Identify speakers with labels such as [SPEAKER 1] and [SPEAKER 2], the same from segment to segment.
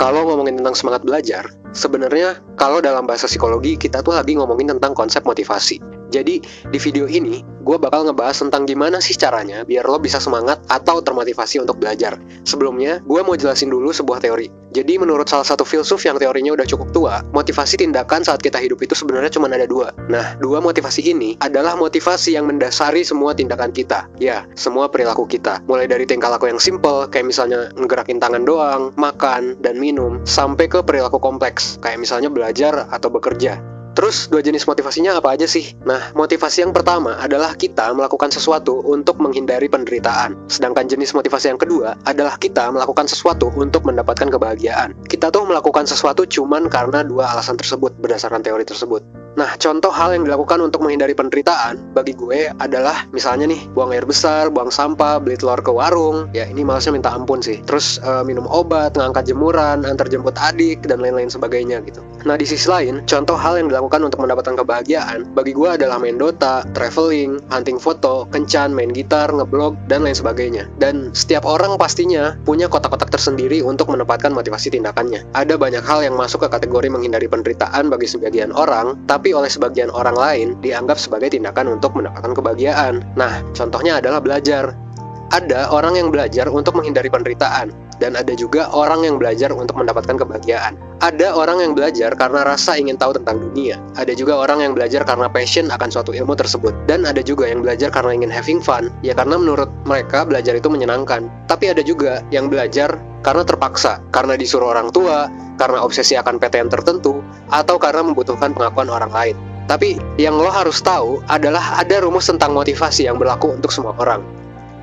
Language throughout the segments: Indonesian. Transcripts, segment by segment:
[SPEAKER 1] Kalau ngomongin tentang semangat belajar, sebenarnya kalau dalam bahasa psikologi kita tuh lagi ngomongin tentang konsep motivasi. Jadi di video ini gue bakal ngebahas tentang gimana sih caranya biar lo bisa semangat atau termotivasi untuk belajar. Sebelumnya gue mau jelasin dulu sebuah teori. Jadi menurut salah satu filsuf yang teorinya udah cukup tua, motivasi tindakan saat kita hidup itu sebenarnya cuma ada dua. Nah, dua motivasi ini adalah motivasi yang mendasari semua tindakan kita. Ya, semua perilaku kita. Mulai dari tingkah laku yang simple, kayak misalnya ngegerakin tangan doang, makan, dan minum, sampai ke perilaku kompleks, kayak misalnya belajar atau bekerja. Terus, dua jenis motivasinya apa aja sih? Nah, motivasi yang pertama adalah kita melakukan sesuatu untuk menghindari penderitaan. Sedangkan jenis motivasi yang kedua adalah kita melakukan sesuatu untuk mendapatkan kebahagiaan. Kita tuh melakukan sesuatu cuman karena dua alasan tersebut berdasarkan teori tersebut. Nah, contoh hal yang dilakukan untuk menghindari penderitaan bagi gue adalah misalnya nih, buang air besar, buang sampah, beli telur ke warung. Ya, ini malesnya minta ampun sih. Terus minum obat, ngangkat jemuran, antar jemput adik, dan lain-lain sebagainya gitu. Nah, di sisi lain, contoh hal yang dilakukan untuk mendapatkan kebahagiaan bagi gue adalah main Dota, traveling, hunting foto, kencan, main gitar, ngeblog, dan lain sebagainya. Dan setiap orang pastinya punya kotak-kotak tersendiri untuk menempatkan motivasi tindakannya. Ada banyak hal yang masuk ke kategori menghindari penderitaan bagi sebagian orang, tapi oleh sebagian orang lain dianggap sebagai tindakan untuk mendapatkan kebahagiaan. Nah, contohnya adalah belajar. Ada orang yang belajar untuk menghindari penderitaan, dan ada juga orang yang belajar untuk mendapatkan kebahagiaan. Ada orang yang belajar karena rasa ingin tahu tentang dunia. Ada juga orang yang belajar karena passion akan suatu ilmu tersebut. Dan ada juga yang belajar karena ingin having fun, ya karena menurut mereka belajar itu menyenangkan. Tapi ada juga yang belajar karena terpaksa, karena disuruh orang tua, karena obsesi akan PTN tertentu, atau karena membutuhkan pengakuan orang lain. Tapi yang lo harus tahu adalah ada rumus tentang motivasi yang berlaku untuk semua orang.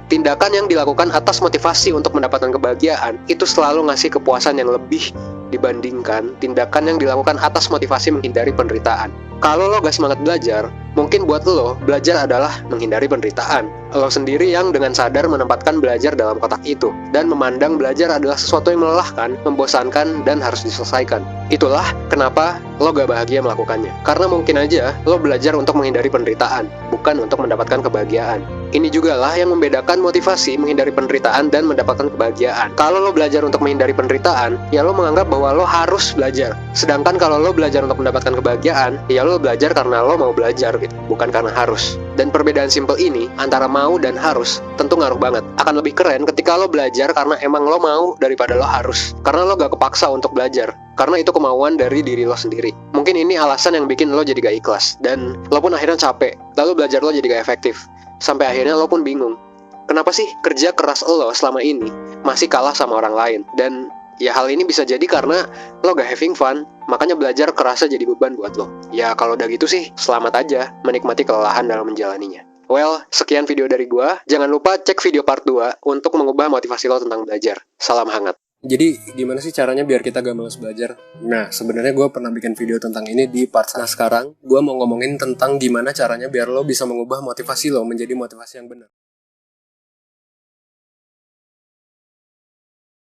[SPEAKER 1] Tindakan yang dilakukan atas motivasi untuk mendapatkan kebahagiaan itu selalu ngasih kepuasan yang lebih dibandingkan tindakan yang dilakukan atas motivasi menghindari penderitaan. Kalau lo gak semangat belajar, mungkin buat lo, belajar adalah menghindari penderitaan. Lo sendiri yang dengan sadar menempatkan belajar dalam kotak itu, dan memandang belajar adalah sesuatu yang melelahkan, membosankan, dan harus diselesaikan. Itulah kenapa lo gak bahagia melakukannya. Karena mungkin aja lo belajar untuk menghindari penderitaan, bukan untuk mendapatkan kebahagiaan. Ini juga lah yang membedakan motivasi menghindari penderitaan dan mendapatkan kebahagiaan. Kalau lo belajar untuk menghindari penderitaan, ya lo menganggap bahwa lo harus belajar. Sedangkan kalau lo belajar untuk mendapatkan kebahagiaan, ya lo belajar karena lo mau belajar gitu, bukan karena harus. Dan perbedaan simpel ini antara mau dan harus tentu ngaruh banget. Akan lebih keren ketika lo belajar karena emang lo mau daripada lo harus. Karena lo gak kepaksa untuk belajar, karena itu kemauan dari diri lo sendiri. Mungkin ini alasan yang bikin lo jadi gak ikhlas, dan lo pun akhirnya capek, lalu belajar lo jadi gak efektif. Sampai akhirnya lo pun bingung, kenapa sih kerja keras lo selama ini masih kalah sama orang lain? Dan ya hal ini bisa jadi karena lo gak having fun, makanya belajar kerasa jadi beban buat lo. Ya kalau udah gitu sih, selamat aja menikmati kelelahan dalam menjalaninya. Well, sekian video dari gua. Jangan lupa cek video part 2 untuk mengubah motivasi lo tentang belajar. Salam hangat. Jadi gimana sih caranya biar kita gak males belajar? Nah, sebenarnya gue pernah bikin video tentang ini di part. Nah, sekarang gue mau ngomongin tentang gimana caranya biar lo bisa mengubah motivasi lo menjadi motivasi yang benar.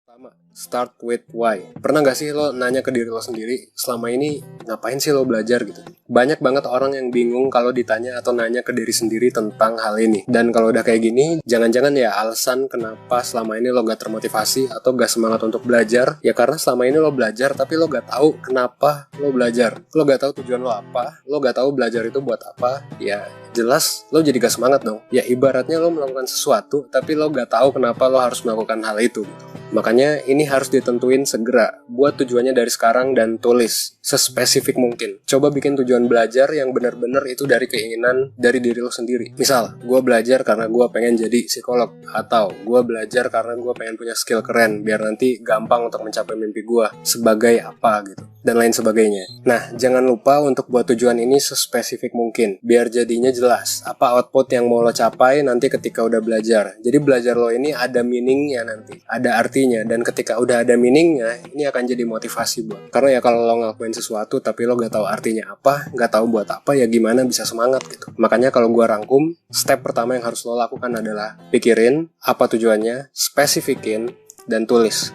[SPEAKER 1] Pertama, start with why. Pernah gak sih lo nanya ke diri lo sendiri, selama ini ngapain sih lo belajar gitu? Banyak banget orang yang bingung kalau ditanya atau nanya ke diri sendiri tentang hal ini. Dan kalau udah kayak gini, jangan-jangan ya alasan kenapa selama ini lo gak termotivasi atau gak semangat untuk belajar, ya karena selama ini lo belajar tapi lo gak tahu kenapa lo belajar. Lo gak tahu tujuan lo apa, lo gak tahu belajar itu buat apa, ya jelas lo jadi gak semangat dong. Ya ibaratnya lo melakukan sesuatu tapi lo gak tahu kenapa lo harus melakukan hal itu gitu. Makanya ini harus ditentuin segera. Buat tujuannya dari sekarang dan tulis sespesifik mungkin. Coba bikin tujuan belajar yang benar-benar itu dari keinginan dari diri lo sendiri. Misal, gue belajar karena gue pengen jadi psikolog, atau gue belajar karena gue pengen punya skill keren biar nanti gampang untuk mencapai mimpi gue sebagai apa gitu, dan lain sebagainya. Nah, jangan lupa untuk buat tujuan ini sespesifik mungkin biar jadinya jelas apa output yang mau lo capai nanti ketika udah belajar. Jadi belajar lo ini ada meaningnya nanti, ada artinya, dan ketika udah ada meaningnya, ini akan jadi motivasi buat. Karena ya kalau lo ngelakuin sesuatu tapi lo gak tahu artinya apa, gak tahu buat apa, ya gimana bisa semangat gitu. Makanya kalau gue rangkum, step pertama yang harus lo lakukan adalah pikirin apa tujuannya, spesifikin, dan tulis.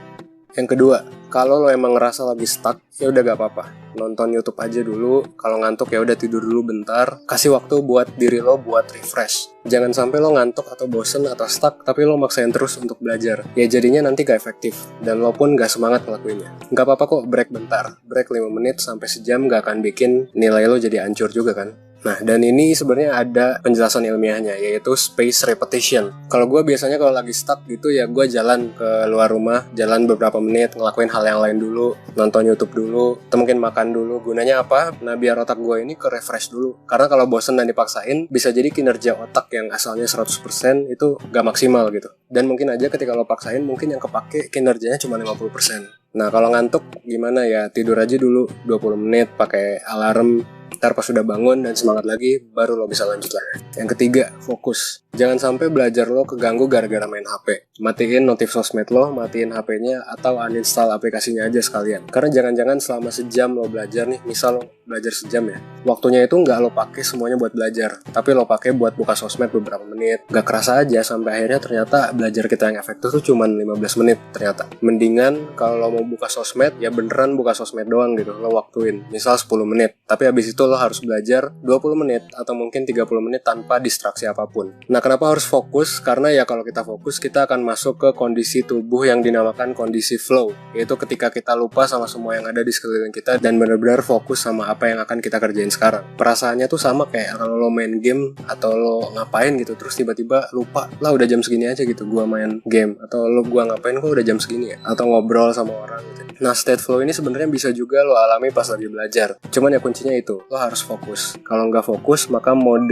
[SPEAKER 1] Yang kedua, kalau lo emang ngerasa lagi stuck, ya udah gak apa-apa.
[SPEAKER 2] nonton YouTube aja dulu. Kalau ngantuk ya udah tidur dulu bentar. Kasih waktu buat diri lo buat refresh. Jangan sampai lo ngantuk atau bosen atau stuck tapi lo maksain terus untuk belajar. Ya jadinya nanti gak efektif dan lo pun gak semangat ngelakuinnya. Gak apa-apa kok break bentar. Break 5 menit sampai sejam gak akan bikin nilai lo jadi hancur juga kan. Nah, dan ini sebenarnya ada penjelasan ilmiahnya, yaitu space repetition. Kalau gue biasanya kalau lagi stuck gitu ya gue jalan ke luar rumah, jalan beberapa menit, ngelakuin hal yang lain dulu, nonton YouTube dulu, atau mungkin makan dulu. Gunanya apa? Nah, biar otak gue ini ke-refresh dulu. Karena kalau bosen dan dipaksain, bisa jadi kinerja otak yang asalnya 100% itu gak maksimal gitu. Dan mungkin aja ketika lo paksain, mungkin yang kepake kinerjanya cuma 50%. Nah, kalau ngantuk gimana ya? Tidur aja dulu 20 menit pakai alarm. Ntar pas sudah bangun dan semangat lagi, baru lo bisa lanjut lagi. Yang ketiga, fokus. Jangan sampai belajar lo keganggu gara-gara main HP. Matiin notif sosmed lo, matiin HP-nya, atau uninstall aplikasinya aja sekalian. Karena jangan-jangan selama sejam lo belajar nih, misal lo belajar sejam ya, waktunya itu nggak lo pakai semuanya buat belajar, tapi lo pakai buat buka sosmed beberapa menit. Gak kerasa aja sampai akhirnya ternyata belajar kita yang efektif tuh cuma 15 menit ternyata. Mendingan kalau lo mau buka sosmed, ya beneran buka sosmed doang gitu, lo waktuin. Misal 10 menit, tapi habis itu lo harus belajar 20 menit atau mungkin 30 menit tanpa distraksi apapun. Nah, kenapa harus fokus? Karena ya kalau kita fokus, kita akan masuk ke kondisi tubuh yang dinamakan kondisi flow, yaitu ketika kita lupa sama semua yang ada di sekeliling kita dan benar-benar fokus sama apa yang akan kita kerjain sekarang. Perasaannya tuh sama kayak kalau lo main game atau lo ngapain gitu, terus tiba-tiba lupa, lah udah jam segini aja gitu gua main game, atau gua ngapain kok udah jam segini ya, atau ngobrol sama orang gitu. Nah, state flow ini sebenarnya bisa juga lo alami pas lagi belajar. Cuman ya kuncinya itu, lo harus fokus. Kalau nggak fokus, maka mode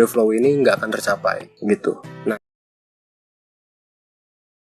[SPEAKER 2] flow ini nggak akan tercapai gitu. Nah,